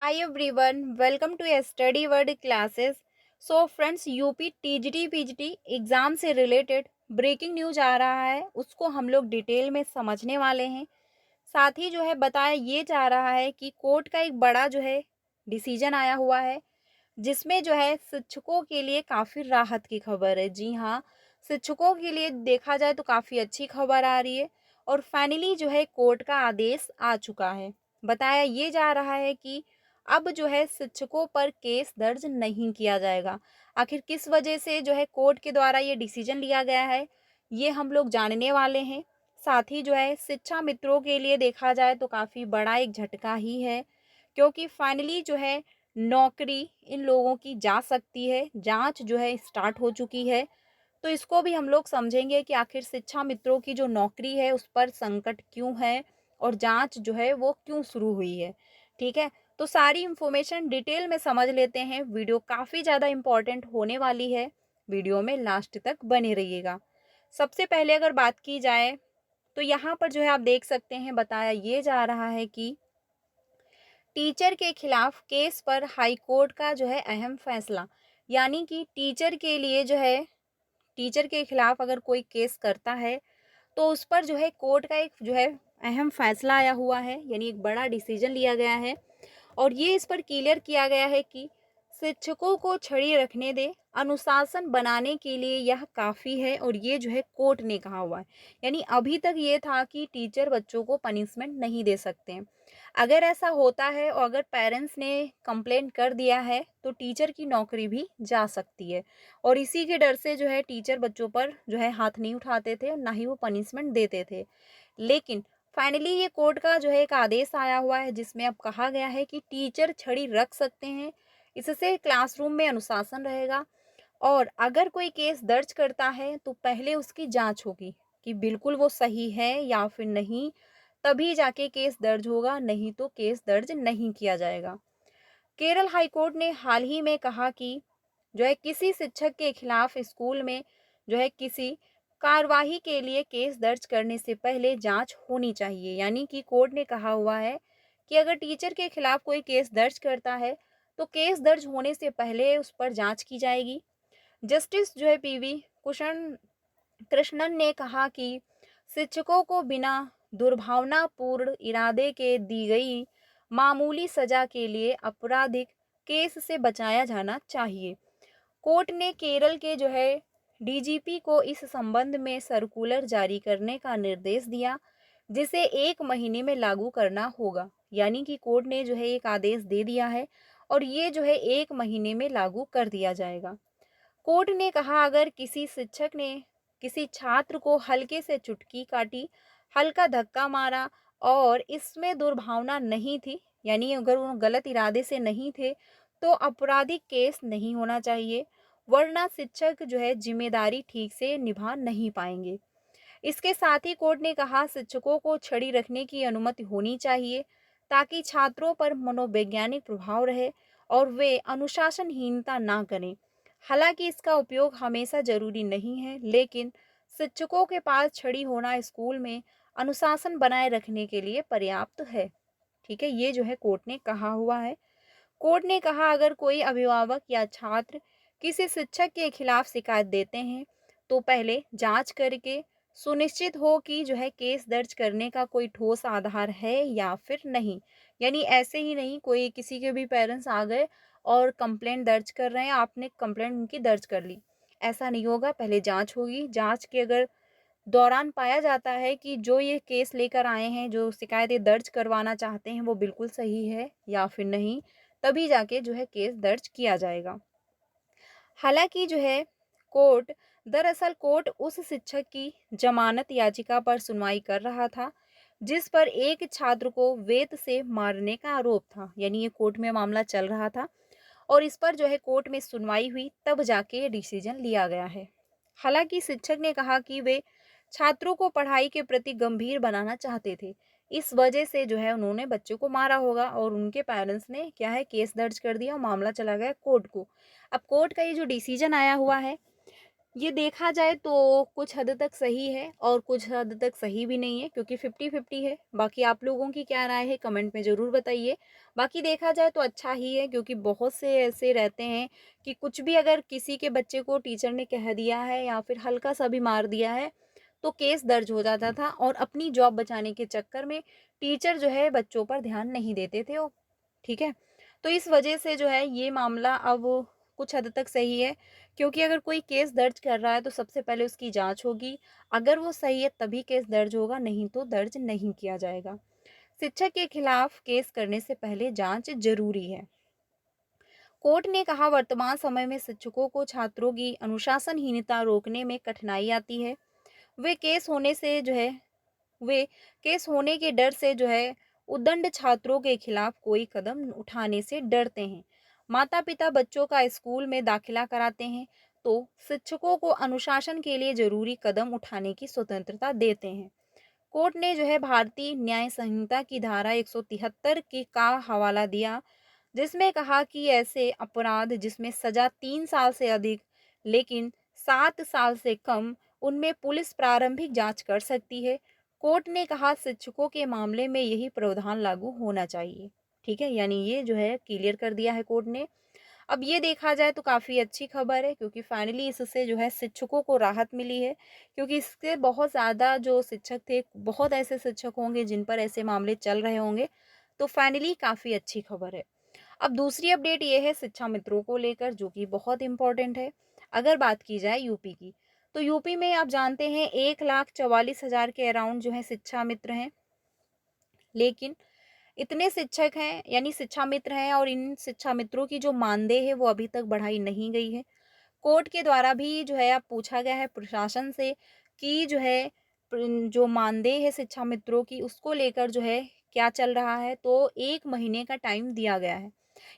Hi everyone, welcome to Study Word classes. So friends, UP TGT PGT exam से related breaking news आ रहा है, उसको हम लोग डिटेल में समझने वाले हैं। साथ ही जो है बताया ये जा रहा है कि कोर्ट का एक बड़ा जो है डिसीजन आया हुआ है, जिसमें जो है शिक्षकों के लिए काफ़ी राहत की खबर है। जी हाँ, शिक्षकों के लिए देखा जाए तो काफ़ी अच्छी खबर आ रही है और फाइनली जो है कोर्ट का आदेश आ चुका है। बताया ये जा रहा है कि अब जो है शिक्षकों पर केस दर्ज नहीं किया जाएगा। आखिर किस वजह से जो है कोर्ट के द्वारा ये डिसीजन लिया गया है, ये हम लोग जानने वाले हैं। साथ ही जो है शिक्षा मित्रों के लिए देखा जाए तो काफ़ी बड़ा एक झटका ही है, क्योंकि फाइनली जो है नौकरी इन लोगों की जा सकती है। जांच जो है स्टार्ट हो चुकी है, तो इसको भी हम लोग समझेंगे कि आखिर शिक्षा मित्रों की जो नौकरी है उस पर संकट क्यों है और जांच जो है वो क्यों शुरू हुई है। ठीक है, तो सारी इन्फॉर्मेशन डिटेल में समझ लेते हैं। वीडियो काफ़ी ज़्यादा इम्पॉर्टेंट होने वाली है, वीडियो में लास्ट तक बने रहिएगा। सबसे पहले अगर बात की जाए तो यहाँ पर जो है आप देख सकते हैं, बताया ये जा रहा है कि टीचर के खिलाफ केस पर हाई कोर्ट का जो है अहम फैसला। यानी कि टीचर के लिए जो है, टीचर के खिलाफ अगर कोई केस करता है तो उस पर जो है कोर्ट का एक जो है अहम फैसला आया हुआ है, यानी एक बड़ा डिसीजन लिया गया है। और ये इस पर क्लियर किया गया है कि शिक्षकों को छड़ी रखने दे, अनुशासन बनाने के लिए यह काफ़ी है। और ये जो है कोर्ट ने कहा हुआ है, यानी अभी तक ये था कि टीचर बच्चों को पनिशमेंट नहीं दे सकते हैं। अगर ऐसा होता है और अगर पेरेंट्स ने कंप्लेंट कर दिया है तो टीचर की नौकरी भी जा सकती है। और इसी के डर से जो है टीचर बच्चों पर जो है हाथ नहीं उठाते थे, ना ही वो पनिशमेंट देते थे। लेकिन फाइनली ये कोर्ट का जो है एक आदेश आया हुआ है, जिसमें अब कहा गया है कि टीचर छड़ी रख सकते हैं। इससे क्लासरूम में अनुशासन रहेगा। और अगर कोई केस दर्ज करता है तो पहले उसकी जांच होगी कि बिल्कुल वो सही है या फिर नहीं, तभी जाके केस दर्ज होगा, नहीं तो केस दर्ज नहीं किया जाएगा। केरल हाईकोर्ट ने हाल ही में कहा कि जो है किसी शिक्षक के खिलाफ स्कूल में जो है किसी कार्यवाही के लिए केस दर्ज करने से पहले जांच होनी चाहिए। यानी कि कोर्ट ने कहा हुआ है कि अगर टीचर के खिलाफ कोई केस दर्ज करता है तो केस दर्ज होने से पहले उस पर जांच की जाएगी। जस्टिस जो है पीवी कुशन कृष्णन ने कहा कि शिक्षकों को बिना दुर्भावनापूर्ण इरादे के दी गई मामूली सजा के लिए आपराधिक केस से बचाया जाना चाहिए। कोर्ट ने केरल के जो है डीजीपी को इस संबंध में सर्कुलर जारी करने का निर्देश दिया, जिसे 1 महीने में लागू करना होगा। यानी कि कोर्ट ने जो है एक आदेश दे दिया है और ये जो है 1 महीने में लागू कर दिया जाएगा। कोर्ट ने कहा अगर किसी शिक्षक ने किसी छात्र को हल्के से चुटकी काटी, हल्का धक्का मारा और इसमें दुर्भावना नहीं थी, यानी अगर वो गलत इरादे से नहीं थे, तो आपराधिक केस नहीं होना चाहिए, वरना शिक्षक जो है जिम्मेदारी ठीक से निभा नहीं पाएंगे। इसके साथ ही कोर्ट ने कहा शिक्षकों को छड़ी रखने की अनुमति होनी चाहिए, ताकि छात्रों पर मनोवैज्ञानिक प्रभाव रहे और वे अनुशासनहीनता ना करें। हालांकि इसका उपयोग हमेशा जरूरी नहीं है, लेकिन शिक्षकों के पास छड़ी होना स्कूल में अनुशासन बनाए रखने के लिए पर्याप्त है। ठीक है, ये जो है कोर्ट ने कहा हुआ है। कोर्ट ने कहा अगर कोई अभिभावक या छात्र किसी शिक्षक के खिलाफ शिकायत देते हैं तो पहले जांच करके सुनिश्चित हो कि जो है केस दर्ज करने का कोई ठोस आधार है या फिर नहीं। यानी ऐसे ही नहीं कोई किसी के भी पेरेंट्स आ गए और कंप्लेंट दर्ज कर रहे हैं, आपने कंप्लेंट उनकी दर्ज कर ली, ऐसा नहीं होगा। पहले जांच होगी, जांच के अगर दौरान पाया जाता है कि जो ये केस लेकर आए हैं, जो शिकायतें दर्ज करवाना चाहते हैं, वो बिल्कुल सही है या फिर नहीं, तभी जाके जो है केस दर्ज किया जाएगा। हालांकि जो है कोर्ट उस शिक्षक की जमानत याचिका पर सुनवाई कर रहा था, जिस पर एक छात्र को वेत से मारने का आरोप था। यानी ये कोर्ट में मामला चल रहा था और इस पर जो है कोर्ट में सुनवाई हुई, तब जाके ये डिसीजन लिया गया है। हालांकि शिक्षक ने कहा कि वे छात्रों को पढ़ाई के प्रति गंभीर बनाना चाहते थे, इस वजह से जो है उन्होंने बच्चों को मारा होगा और उनके पेरेंट्स ने क्या है केस दर्ज कर दिया और मामला चला गया कोर्ट को। अब कोर्ट का ये जो डिसीजन आया हुआ है, ये देखा जाए तो कुछ हद तक सही है और कुछ हद तक सही भी नहीं है, क्योंकि 50-50 है। बाकी आप लोगों की क्या राय है कमेंट में ज़रूर बताइए। बाकी देखा जाए तो अच्छा ही है, क्योंकि बहुत से ऐसे रहते हैं कि कुछ भी अगर किसी के बच्चे को टीचर ने कह दिया है या फिर हल्का-सा भी मार दिया है, तो केस दर्ज हो जाता था और अपनी जॉब बचाने के चक्कर में टीचर जो है बच्चों पर ध्यान नहीं देते थे वो, ठीक है? तो इस वजह से जो है ये मामला अब कुछ हद तक सही है, क्योंकि अगर कोई केस दर्ज कर रहा है तो सबसे पहले उसकी जांच होगी। अगर वो सही है तभी केस दर्ज होगा, नहीं तो दर्ज नहीं किया जाएगा। शिक्षक के खिलाफ केस करने से पहले जांच जरूरी है। कोर्ट ने कहा, वर्तमान समय में शिक्षकों को छात्रों की अनुशासनहीनता रोकने में कठिनाई आती है। वे केस होने से जो है वे केस होने के डर से जो है उद्दंड छात्रों के खिलाफ कोई कदम उठाने से डरते हैं। माता पिता बच्चों का स्कूल में दाखिला कराते हैं तो शिक्षकों को अनुशासन के लिए जरूरी कदम उठाने की स्वतंत्रता देते हैं। कोर्ट ने जो है भारतीय न्याय संहिता की धारा 173 की का हवाला दिया, जिसमें कहा कि ऐसे अपराध जिसमें सजा 3 साल से अधिक लेकिन 7 साल से कम, उनमें पुलिस प्रारंभिक जांच कर सकती है। कोर्ट ने कहा शिक्षकों के मामले में यही प्रावधान लागू होना चाहिए। ठीक है, यानी ये जो है क्लियर कर दिया है कोर्ट ने। अब ये देखा जाए तो काफ़ी अच्छी खबर है, क्योंकि फाइनली इससे जो है शिक्षकों को राहत मिली है, क्योंकि इससे बहुत ज़्यादा जो शिक्षक थे, बहुत ऐसे शिक्षक होंगे जिन पर ऐसे मामले चल रहे होंगे। तो फाइनली काफ़ी अच्छी खबर है। अब दूसरी अपडेट ये है शिक्षा मित्रों को लेकर, जो कि बहुत इम्पोर्टेंट है। अगर बात की जाए यूपी की, तो यूपी में आप जानते हैं 1,44,000 के अराउंड जो है शिक्षा मित्र हैं। लेकिन इतने शिक्षक हैं, यानी शिक्षा मित्र हैं, और इन शिक्षा मित्रों की जो मानदेय है वो अभी तक बढ़ाई नहीं गई है। कोर्ट के द्वारा भी जो है अब पूछा गया है प्रशासन से कि जो है जो मानदेय है शिक्षा मित्रों की, उसको लेकर जो है क्या चल रहा है। तो 1 महीने का टाइम दिया गया है,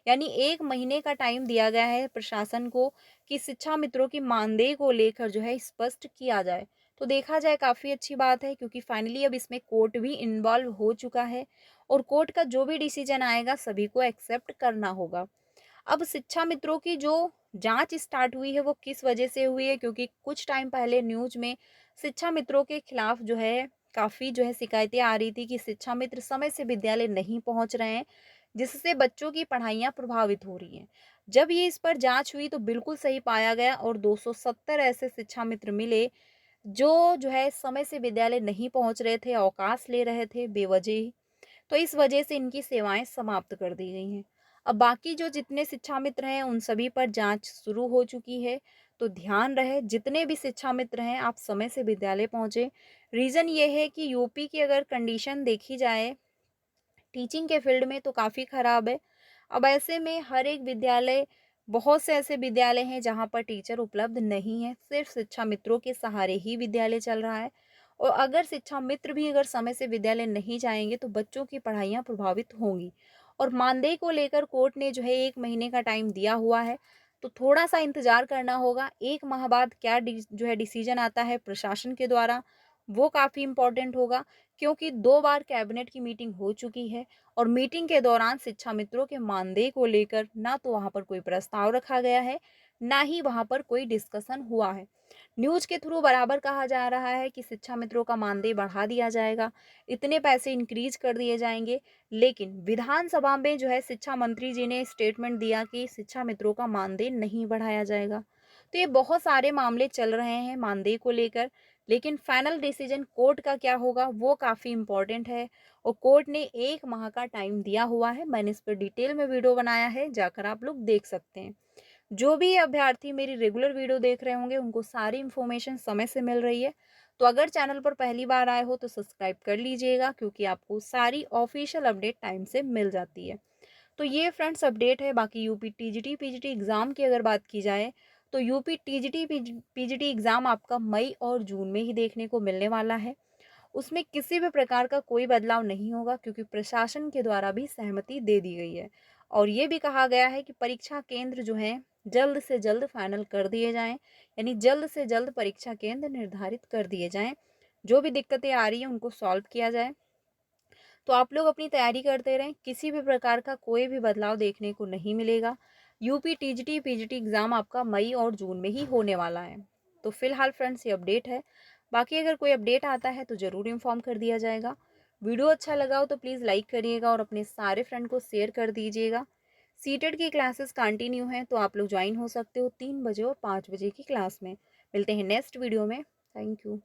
यानी 1 महीने का टाइम दिया गया है प्रशासन को कि शिक्षा मित्रों की मानदेय को लेकर जो है स्पष्ट किया जाए। तो देखा जाए काफ़ी अच्छी बात है, क्योंकि फाइनली अब इसमें कोर्ट भी इन्वॉल्व हो चुका है और कोर्ट का जो भी डिसीजन आएगा सभी को एक्सेप्ट करना होगा। अब शिक्षा मित्रों की जो जांच स्टार्ट हुई है वो किस वजह से हुई है, क्योंकि कुछ टाइम पहले न्यूज में शिक्षा मित्रों के खिलाफ जो है काफ़ी जो है शिकायतें आ रही थी कि शिक्षा मित्र समय से विद्यालय नहीं पहुंच रहे हैं, जिससे बच्चों की पढ़ाइयाँ प्रभावित हो रही हैं। जब ये इस पर जांच हुई तो बिल्कुल सही पाया गया और 270 ऐसे शिक्षा मित्र मिले जो है समय से विद्यालय नहीं पहुंच रहे थे, अवकाश ले रहे थे बेवजह ही। तो इस वजह से इनकी सेवाएं समाप्त कर दी गई हैं। अब बाकी जो जितने शिक्षा मित्र हैं उन सभी पर जांच शुरू हो चुकी है। तो ध्यान रहे, जितने भी शिक्षा मित्र हैं आप समय से विद्यालय पहुंचे। रीज़न ये है कि यूपी की अगर कंडीशन देखी जाए टीचिंग के फील्ड में तो काफ़ी ख़राब है। अब ऐसे में हर एक विद्यालय, बहुत से ऐसे विद्यालय हैं जहाँ पर टीचर उपलब्ध नहीं है, सिर्फ शिक्षा मित्रों के सहारे ही विद्यालय चल रहा है। और अगर शिक्षा मित्र भी अगर समय से विद्यालय नहीं जाएंगे तो बच्चों की पढ़ाइयाँ प्रभावित होंगी। और मानदेय को लेकर कोर्ट ने जो है 1 महीने का टाइम दिया हुआ है, तो थोड़ा सा इंतजार करना होगा। 1 माह बाद क्या जो है डिसीजन आता है प्रशासन के द्वारा, वो काफ़ी इम्पोर्टेंट होगा, क्योंकि 2 बार कैबिनेट की मीटिंग हो चुकी है और मीटिंग के दौरान शिक्षा मित्रों के मानदेय को लेकर ना तो वहां पर कोई प्रस्ताव रखा गया है, ना ही वहां पर कोई डिस्कशन हुआ है। न्यूज के थ्रू बराबर कहा जा रहा है कि शिक्षा मित्रों का मानदेय बढ़ा दिया जाएगा, इतने पैसे इंक्रीज कर दिए जाएंगे। लेकिन विधानसभा में जो है शिक्षा मंत्री जी ने स्टेटमेंट दिया कि शिक्षा मित्रों का मानदेय नहीं बढ़ाया जाएगा। तो ये बहुत सारे मामले चल रहे हैं मानदेय को लेकर, लेकिन फाइनल डिसीजन कोर्ट का क्या होगा वो काफ़ी इंपॉर्टेंट है। और कोर्ट ने 1 माह का टाइम दिया हुआ है, मैंने इस पर डिटेल में वीडियो बनाया है, जाकर आप लोग देख सकते हैं। जो भी अभ्यर्थी मेरी रेगुलर वीडियो देख रहे होंगे उनको सारी इन्फॉर्मेशन समय से मिल रही है। तो अगर चैनल पर पहली बार आए हो तो सब्सक्राइब कर लीजिएगा, क्योंकि आपको सारी ऑफिशियल अपडेट टाइम से मिल जाती है। तो ये फ्रेंड्स अपडेट है। बाकी यूपी टीजीटी पीजीटी एग्ज़ाम की अगर बात की जाए तो यूपी टीजीटी पीजीटी एग्ज़ाम आपका मई और जून में ही देखने को मिलने वाला है। उसमें किसी भी प्रकार का कोई बदलाव नहीं होगा, क्योंकि प्रशासन के द्वारा भी सहमति दे दी गई है। और ये भी कहा गया है कि परीक्षा केंद्र जो है जल्द से जल्द फाइनल कर दिए जाएं, यानी जल्द से जल्द परीक्षा केंद्र निर्धारित कर दिए जाएं। जो भी दिक्कतें आ रही हैं उनको सॉल्व किया जाए। तो आप लोग अपनी तैयारी करते रहें, किसी भी प्रकार का कोई भी बदलाव देखने को नहीं मिलेगा। यूपी टीजीटी पीजीटी एग्ज़ाम आपका मई और जून में ही होने वाला है। तो फिलहाल फ्रेंड्स ये अपडेट है। बाकी अगर कोई अपडेट आता है तो ज़रूर इन्फॉर्म कर दिया जाएगा। वीडियो अच्छा लगा हो तो प्लीज़ लाइक करिएगा और अपने सारे फ्रेंड को शेयर कर दीजिएगा। सीटेट की क्लासेस कंटिन्यू हैं तो आप लोग ज्वाइन हो सकते हो 3 बजे और 5 बजे की क्लास में। मिलते हैं नेक्स्ट वीडियो में। Thank you.